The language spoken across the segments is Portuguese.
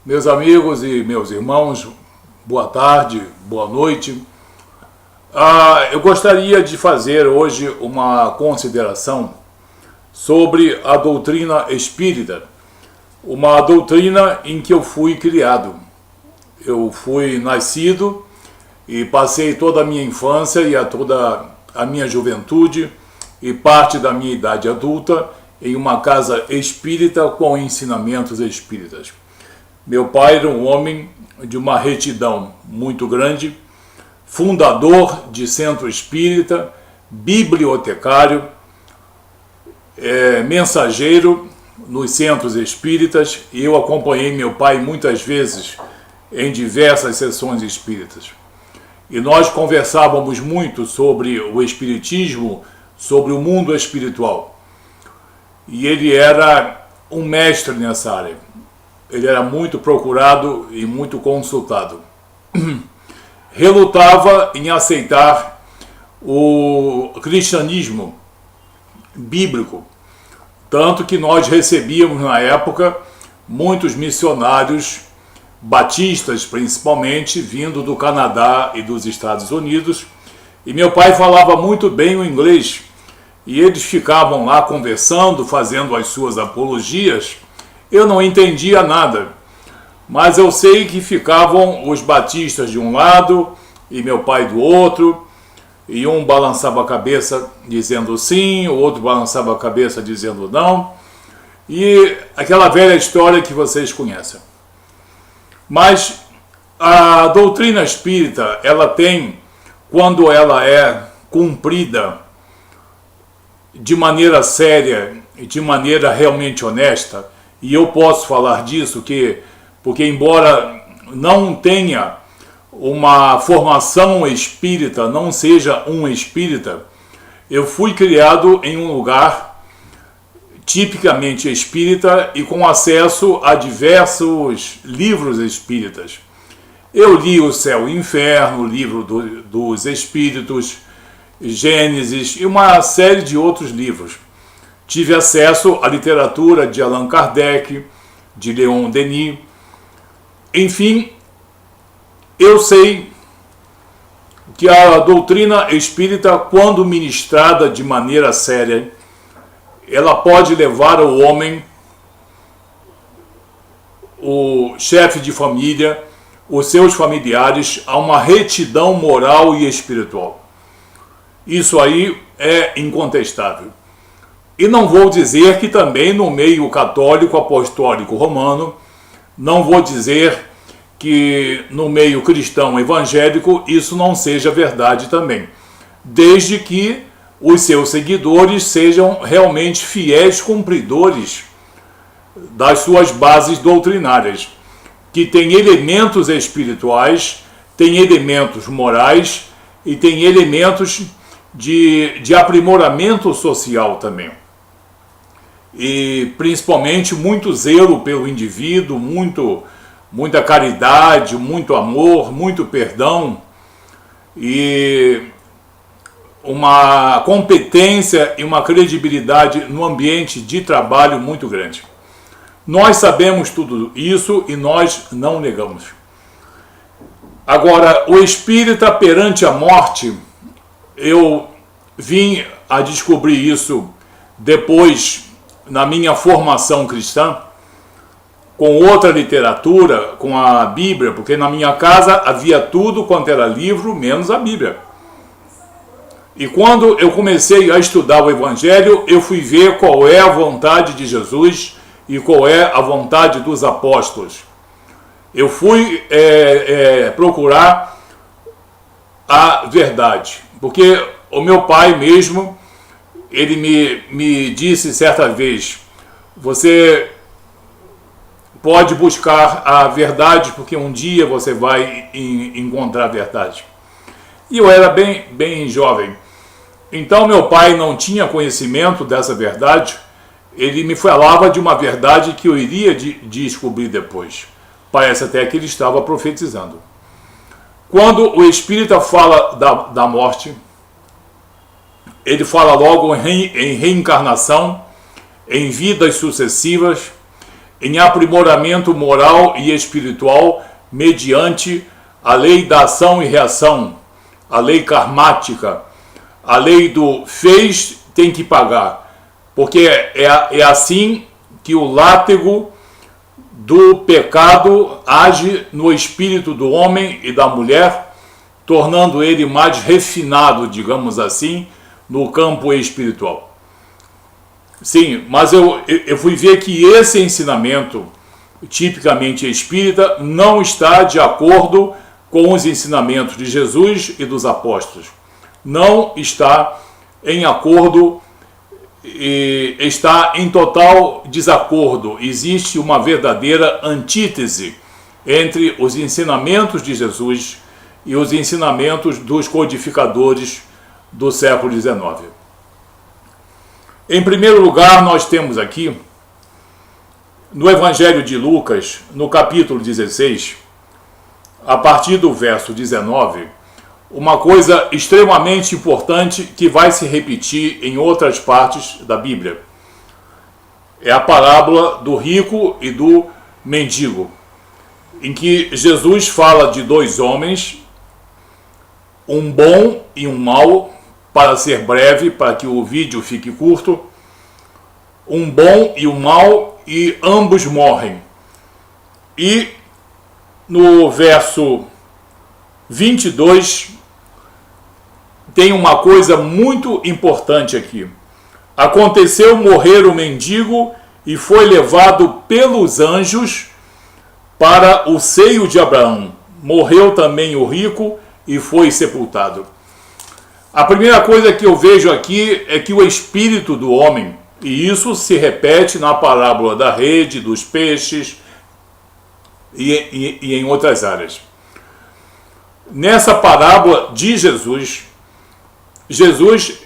Meus amigos e meus irmãos, boa tarde, boa noite. Eu gostaria de fazer hoje uma consideração sobre a doutrina espírita, uma doutrina em que eu fui criado. Eu fui nascido e passei toda a minha infância e toda a minha juventude e parte da minha idade adulta em uma casa espírita com ensinamentos espíritas. Meu pai era um homem de uma retidão muito grande, fundador de centro espírita, bibliotecário, mensageiro nos centros espíritas, e eu acompanhei meu pai muitas vezes em diversas sessões espíritas. E nós conversávamos muito sobre o espiritismo, sobre o mundo espiritual. E ele era um mestre nessa área. Ele era muito procurado e muito consultado. Relutava em aceitar o cristianismo bíblico, tanto que nós recebíamos na época muitos missionários batistas, principalmente, vindo do Canadá e dos Estados Unidos, e meu pai falava muito bem o inglês, e eles ficavam lá conversando, fazendo as suas apologias. Eu não entendia nada, mas eu sei que ficavam os batistas de um lado e meu pai do outro, e um balançava a cabeça dizendo sim, o outro balançava a cabeça dizendo não, e aquela velha história que vocês conhecem. Mas a doutrina espírita, ela tem, quando ela é cumprida de maneira séria e de maneira realmente honesta, e eu posso falar disso porque embora não tenha uma formação espírita, não seja um espírita, eu fui criado em um lugar tipicamente espírita e com acesso a diversos livros espíritas. Eu li O Céu e o Inferno, o livro dos Espíritos, Gênesis e uma série de outros livros. Tive acesso à literatura de Allan Kardec, de Leon Denis. Enfim, eu sei que a doutrina espírita, quando ministrada de maneira séria, ela pode levar o homem, o chefe de família, os seus familiares, a uma retidão moral e espiritual. Isso aí é incontestável. E não vou dizer que também no meio católico apostólico romano, não vou dizer que no meio cristão evangélico isso não seja verdade também, desde que os seus seguidores sejam realmente fiéis cumpridores das suas bases doutrinárias, que tem elementos espirituais, tem elementos morais e tem elementos de aprimoramento social também. E principalmente muito zelo pelo indivíduo, muita caridade, muito amor, muito perdão e uma competência e uma credibilidade no ambiente de trabalho muito grande. Nós sabemos tudo isso e nós não negamos. Agora, o espírita perante a morte, eu vim a descobrir isso depois na minha formação cristã, com outra literatura, com a Bíblia, porque na minha casa havia tudo quanto era livro, menos a Bíblia. E quando eu comecei a estudar o Evangelho, eu fui ver qual é a vontade de Jesus e qual é a vontade dos apóstolos. Eu fui procurar a verdade, porque o meu pai mesmo, ele me disse certa vez, você pode buscar a verdade, porque um dia você vai encontrar a verdade. E eu era bem jovem. Então meu pai não tinha conhecimento dessa verdade, ele me falava de uma verdade que eu iria descobrir depois. Parece até que ele estava profetizando. Quando o espírita fala da morte, ele fala logo em reencarnação, em vidas sucessivas, em aprimoramento moral e espiritual mediante a lei da ação e reação, a lei karmática, a lei do fez tem que pagar, porque é assim que o látego do pecado age no espírito do homem e da mulher, tornando ele mais refinado, digamos assim, no campo espiritual. Sim, mas eu fui ver que esse ensinamento, tipicamente espírita, não está de acordo com os ensinamentos de Jesus e dos apóstolos. Não está em acordo e está em total desacordo. Existe uma verdadeira antítese entre os ensinamentos de Jesus e os ensinamentos dos codificadores do século XIX. Em primeiro lugar, nós temos aqui, no Evangelho de Lucas, no capítulo 16, a partir do verso 19, uma coisa extremamente importante que vai se repetir em outras partes da Bíblia. É a parábola do rico e do mendigo, em que Jesus fala de dois homens, um bom e um mau, para ser breve, para que o vídeo fique curto, um bom e um mau, e ambos morrem. E no verso 22, tem uma coisa muito importante aqui. Aconteceu morrer o mendigo e foi levado pelos anjos para o seio de Abraão. Morreu também o rico e foi sepultado. A primeira coisa que eu vejo aqui é que o espírito do homem, e isso se repete na parábola da rede, dos peixes e em outras áreas. Nessa parábola de Jesus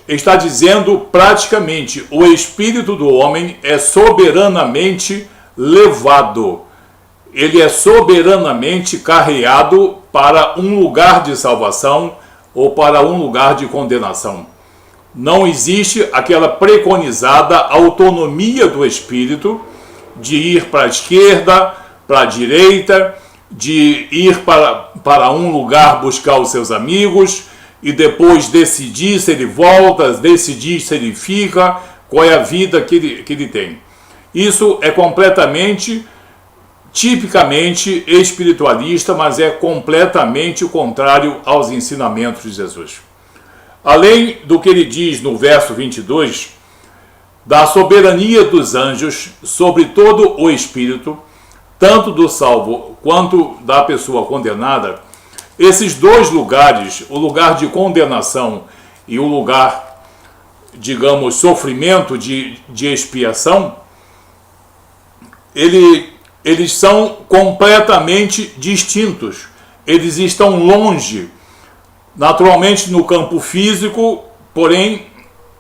está dizendo praticamente: o espírito do homem é soberanamente levado. Ele é soberanamente carreado para um lugar de salvação ou para um lugar de condenação. Não existe aquela preconizada autonomia do espírito de ir para a esquerda, para a direita, de ir para um lugar buscar os seus amigos e depois decidir se ele volta, decidir se ele fica, qual é a vida que ele tem. Isso é completamente, tipicamente espiritualista, mas é completamente o contrário aos ensinamentos de Jesus. Além do que ele diz no verso 22, da soberania dos anjos sobre todo o espírito, tanto do salvo quanto da pessoa condenada, esses dois lugares, o lugar de condenação e o lugar, digamos, sofrimento de expiação, eles são completamente distintos. Eles estão longe, naturalmente no campo físico, porém,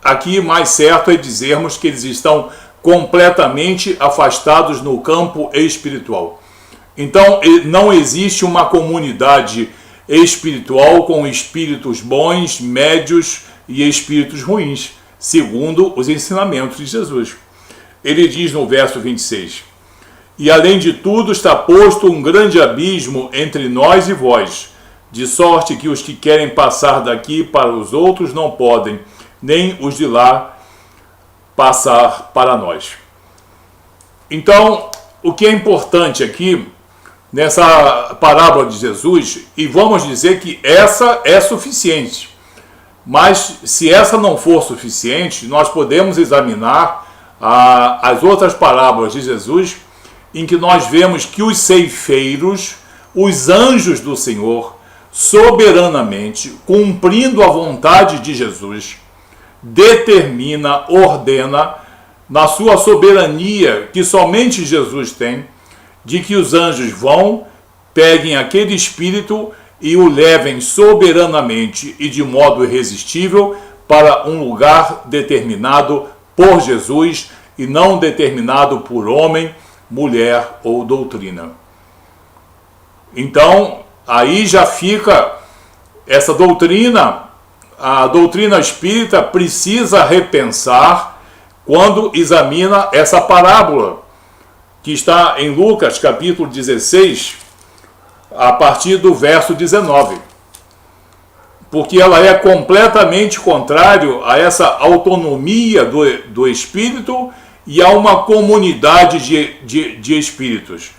aqui mais certo é dizermos que eles estão completamente afastados no campo espiritual. Então, não existe uma comunidade espiritual com espíritos bons, médios e espíritos ruins, segundo os ensinamentos de Jesus. Ele diz no verso 26, e além de tudo está posto um grande abismo entre nós e vós, de sorte que os que querem passar daqui para os outros não podem, nem os de lá passar para nós. Então, o que é importante aqui, nessa parábola de Jesus, e vamos dizer que essa é suficiente, mas se essa não for suficiente, nós podemos examinar as outras parábolas de Jesus, em que nós vemos que os ceifeiros, os anjos do Senhor, soberanamente, cumprindo a vontade de Jesus, determina, ordena, na sua soberania, que somente Jesus tem, de que os anjos vão, peguem aquele espírito e o levem soberanamente e de modo irresistível para um lugar determinado por Jesus e não determinado por homem, mulher ou doutrina. Então, aí já fica essa doutrina, a doutrina espírita precisa repensar quando examina essa parábola, que está em Lucas capítulo 16, a partir do verso 19. Porque ela é completamente contrário a essa autonomia do espírito e a uma comunidade de espíritos.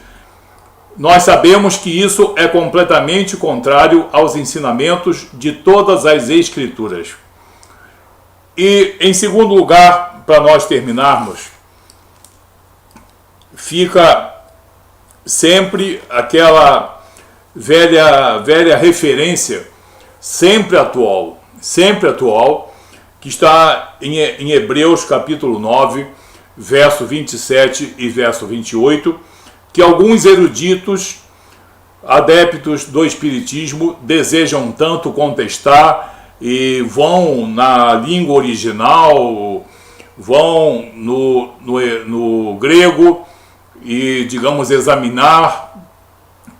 Nós sabemos que isso é completamente contrário aos ensinamentos de todas as Escrituras. E, em segundo lugar, para nós terminarmos, fica sempre aquela velha referência, sempre atual, que está em Hebreus capítulo 9, verso 27 e verso 28, que alguns eruditos, adeptos do Espiritismo, desejam tanto contestar e vão na língua original, vão no grego e, digamos, examinar,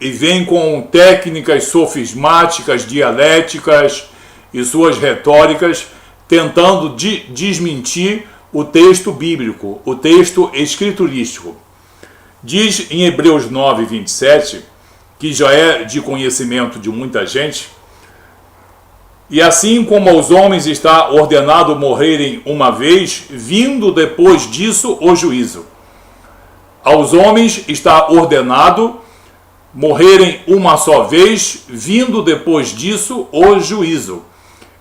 e vêm com técnicas sofismáticas, dialéticas e suas retóricas, tentando desmentir o texto bíblico, o texto escriturístico. Diz em Hebreus 9, 27, que já é de conhecimento de muita gente: e assim como aos homens está ordenado morrerem uma vez, vindo depois disso o juízo. Aos homens está ordenado morrerem uma só vez, vindo depois disso o juízo.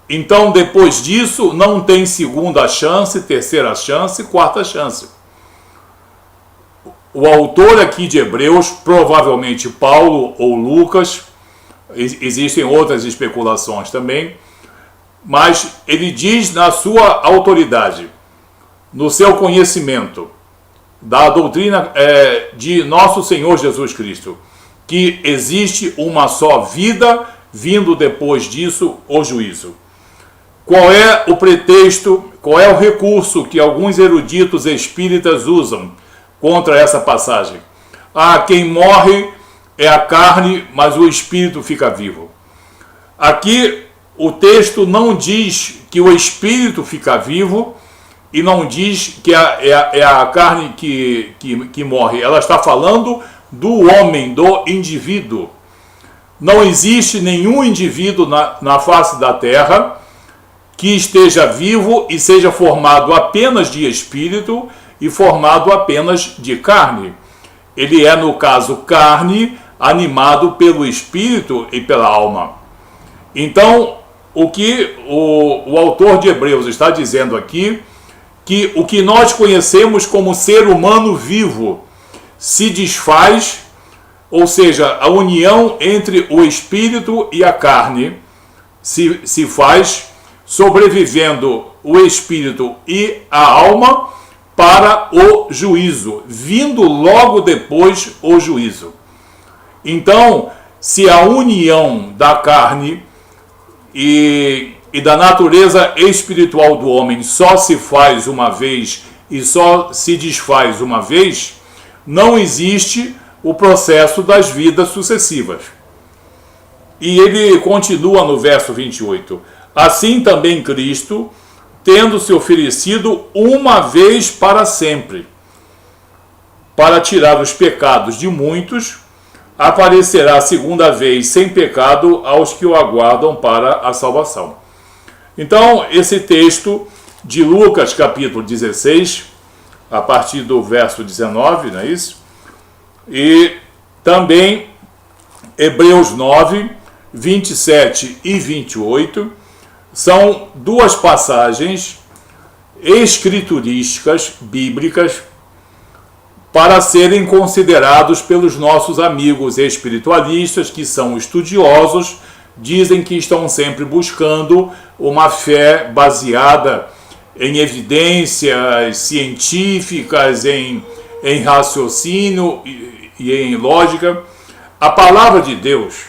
Então, depois disso, não tem segunda chance, terceira chance, quarta chance. O autor aqui de Hebreus, provavelmente Paulo ou Lucas, existem outras especulações também, mas ele diz na sua autoridade, no seu conhecimento da doutrina de nosso Senhor Jesus Cristo, que existe uma só vida, vindo depois disso o juízo. Qual é o pretexto, qual é o recurso que alguns eruditos espíritas usam contra essa passagem? Quem morre é a carne, mas o espírito fica vivo. Aqui o texto não diz que o espírito fica vivo e não diz que é a carne que morre. Ela está falando do homem, do indivíduo. Não existe nenhum indivíduo na face da terra que esteja vivo e seja formado apenas de espírito e formado apenas de carne. Ele é, no caso, carne, animado pelo espírito e pela alma. Então, o que o autor de Hebreus está dizendo aqui, que o que nós conhecemos como ser humano vivo se desfaz, ou seja, a união entre o espírito e a carne se faz, sobrevivendo o espírito e a alma para o juízo, vindo logo depois o juízo. Então, se a união da carne e da natureza espiritual do homem só se faz uma vez e só se desfaz uma vez, não existe o processo das vidas sucessivas. E ele continua no verso 28. Assim também Cristo, tendo se oferecido uma vez para sempre, para tirar os pecados de muitos, aparecerá segunda vez sem pecado aos que o aguardam para a salvação. Então, esse texto de Lucas capítulo 16, a partir do verso 19, não é isso? E também Hebreus 9, 27 e 28, são duas passagens escriturísticas, bíblicas, para serem considerados pelos nossos amigos espiritualistas, que são estudiosos, dizem que estão sempre buscando uma fé baseada em evidências científicas, em raciocínio e em lógica. A palavra de Deus,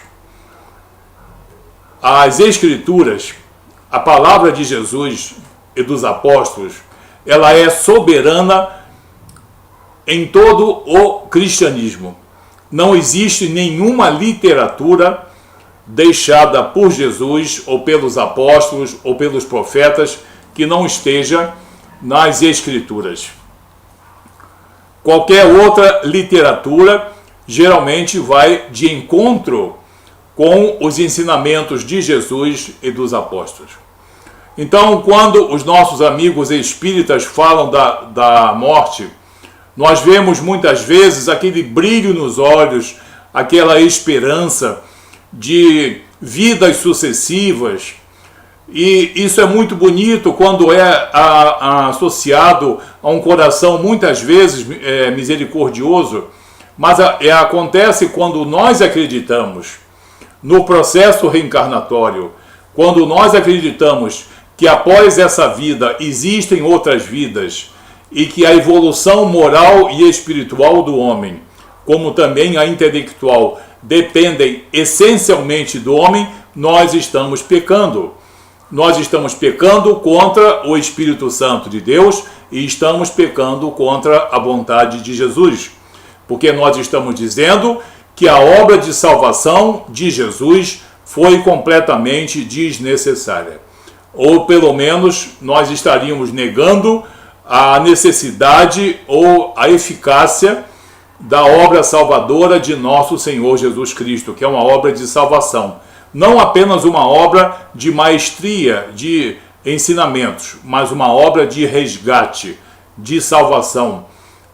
as Escrituras, a palavra de Jesus e dos apóstolos, ela é soberana em todo o cristianismo. Não existe nenhuma literatura deixada por Jesus ou pelos apóstolos ou pelos profetas que não esteja nas Escrituras. qualquer outra literatura geralmente vai de encontro com os ensinamentos de Jesus e dos apóstolos. Então, quando os nossos amigos espíritas falam da morte, nós vemos muitas vezes aquele brilho nos olhos, aquela esperança de vidas sucessivas, e isso é muito bonito quando é associado a um coração muitas vezes misericordioso, mas acontece quando nós acreditamos no processo reencarnatório, quando nós acreditamos que após essa vida existem outras vidas e que a evolução moral e espiritual do homem, como também a intelectual, dependem essencialmente do homem, nós estamos pecando. Nós estamos pecando contra o Espírito Santo de Deus e estamos pecando contra a vontade de Jesus, porque nós estamos dizendo que a obra de salvação de Jesus foi completamente desnecessária. Ou pelo menos nós estaríamos negando a necessidade ou a eficácia da obra salvadora de nosso Senhor Jesus Cristo, que é uma obra de salvação. Não apenas uma obra de maestria, de ensinamentos, mas uma obra de resgate, de salvação,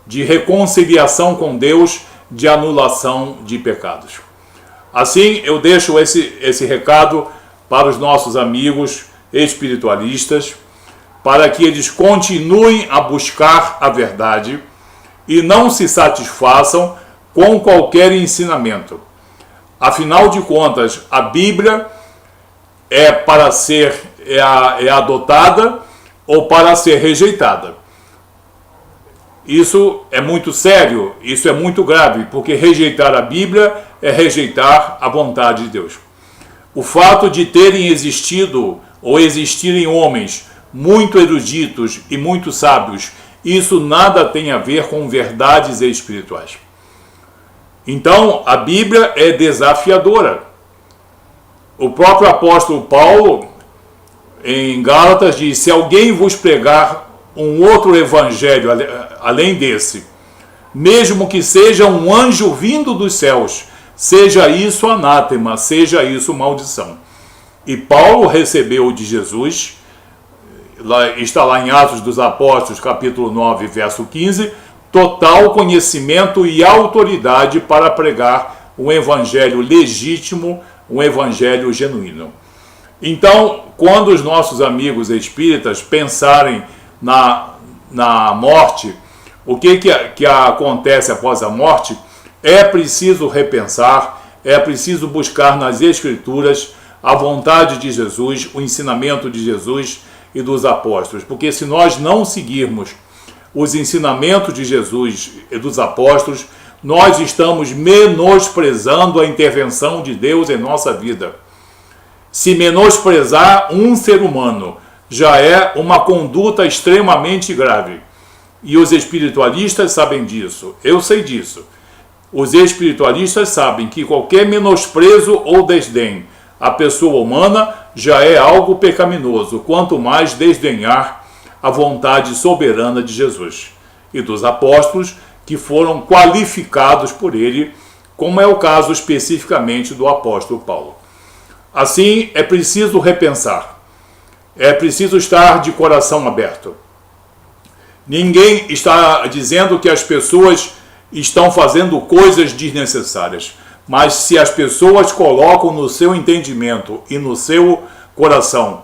de reconciliação com Deus, de anulação de pecados. Assim, eu deixo esse recado para os nossos amigos espiritualistas, para que eles continuem a buscar a verdade e não se satisfaçam com qualquer ensinamento. Afinal de contas, a Bíblia é para ser adotada ou para ser rejeitada. Isso é muito sério, isso é muito grave, porque rejeitar a Bíblia é rejeitar a vontade de Deus. O fato de terem existido ou existirem homens muito eruditos e muito sábios, isso nada tem a ver com verdades espirituais. Então, a Bíblia é desafiadora. O próprio apóstolo Paulo, em Gálatas, diz: se alguém vos pregar um outro evangelho além desse, mesmo que seja um anjo vindo dos céus, seja isso anátema, seja isso maldição. E Paulo recebeu de Jesus, está lá em Atos dos Apóstolos, capítulo 9, verso 15, total conhecimento e autoridade para pregar um evangelho legítimo, um evangelho genuíno. Então, quando os nossos amigos espíritas pensarem na morte, o que acontece após a morte, é preciso repensar, é preciso buscar nas Escrituras a vontade de Jesus, o ensinamento de Jesus e dos apóstolos, porque se nós não seguirmos os ensinamentos de Jesus e dos apóstolos, nós estamos menosprezando a intervenção de Deus em nossa vida. Se menosprezar um ser humano já é uma conduta extremamente grave. E os espiritualistas sabem disso, eu sei disso. Os espiritualistas sabem que qualquer menosprezo ou desdém à pessoa humana já é algo pecaminoso, quanto mais desdenhar a vontade soberana de Jesus e dos apóstolos que foram qualificados por ele, como é o caso especificamente do apóstolo Paulo. Assim, é preciso repensar, é preciso estar de coração aberto. Ninguém está dizendo que as pessoas estão fazendo coisas desnecessárias, mas se as pessoas colocam no seu entendimento e no seu coração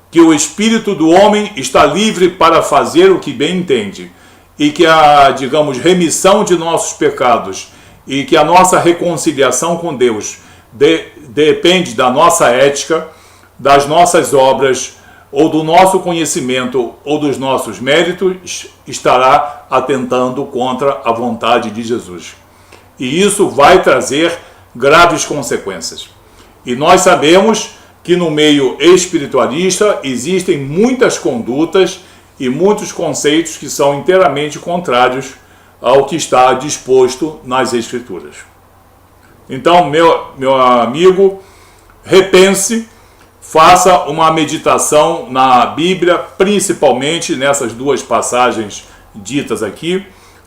que o espírito do homem está livre para fazer o que bem entende, e que a, remissão de nossos pecados e que a nossa reconciliação com Deus depende da nossa ética, das nossas obras, ou do nosso conhecimento, ou dos nossos méritos, estará atentando contra a vontade de Jesus. E isso vai trazer graves consequências. E nós sabemos que no meio espiritualista existem muitas condutas e muitos conceitos que são inteiramente contrários ao que está disposto nas Escrituras. Então, meu amigo, repense, faça uma meditação na Bíblia, principalmente nessas duas passagens ditas aqui.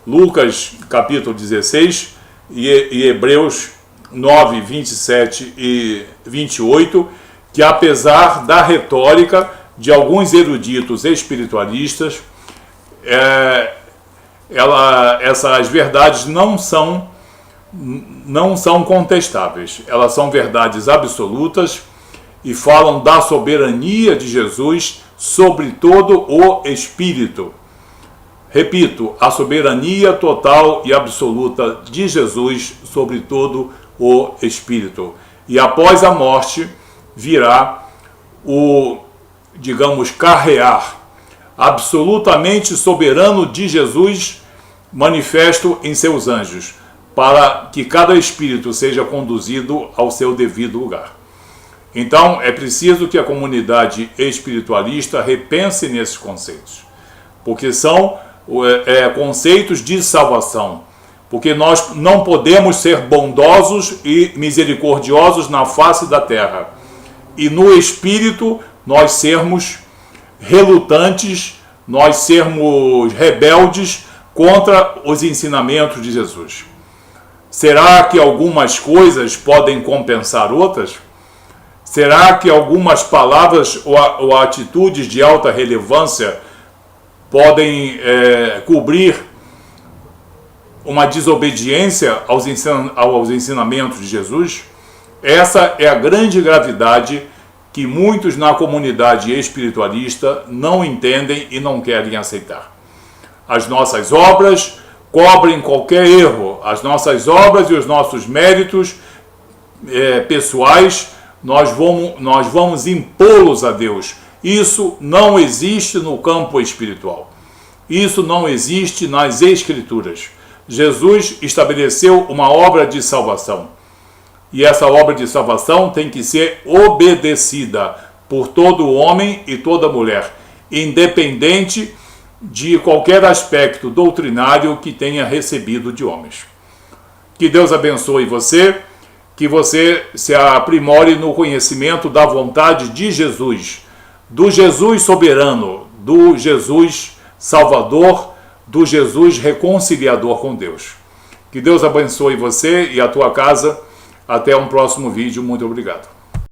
Lucas capítulo 16 e Hebreus 9, 27 e 28, que apesar da retórica de alguns eruditos espiritualistas, essas verdades não são contestáveis. Elas são verdades absolutas e falam da soberania de Jesus sobre todo o Espírito. Repito, a soberania total e absoluta de Jesus sobre todo o Espírito. E após a morte virá o, digamos, carrear absolutamente soberano de Jesus, manifesto em seus anjos, para que cada espírito seja conduzido ao seu devido lugar. Então, é preciso que a comunidade espiritualista repense nesses conceitos, porque são conceitos de salvação, porque nós não podemos ser bondosos e misericordiosos na face da terra, e no espírito nós sermos relutantes, nós sermos rebeldes contra os ensinamentos de Jesus. Será que algumas coisas podem compensar outras? Será que algumas palavras ou atitudes de alta relevância podem cobrir uma desobediência aos ensinamentos de Jesus? Essa é a grande gravidade que muitos na comunidade espiritualista não entendem e não querem aceitar. As nossas obras cobrem qualquer erro, as nossas obras e os nossos méritos pessoais, nós vamos impô-los a Deus. Isso não existe no campo espiritual. Isso não existe nas Escrituras. Jesus estabeleceu uma obra de salvação. E essa obra de salvação tem que ser obedecida por todo homem e toda mulher, independente de qualquer aspecto doutrinário que tenha recebido de homens. Que Deus abençoe você, que você se aprimore no conhecimento da vontade de Jesus, do Jesus soberano, do Jesus Salvador, do Jesus reconciliador com Deus. Que Deus abençoe você e a tua casa. Até um próximo vídeo. Muito obrigado.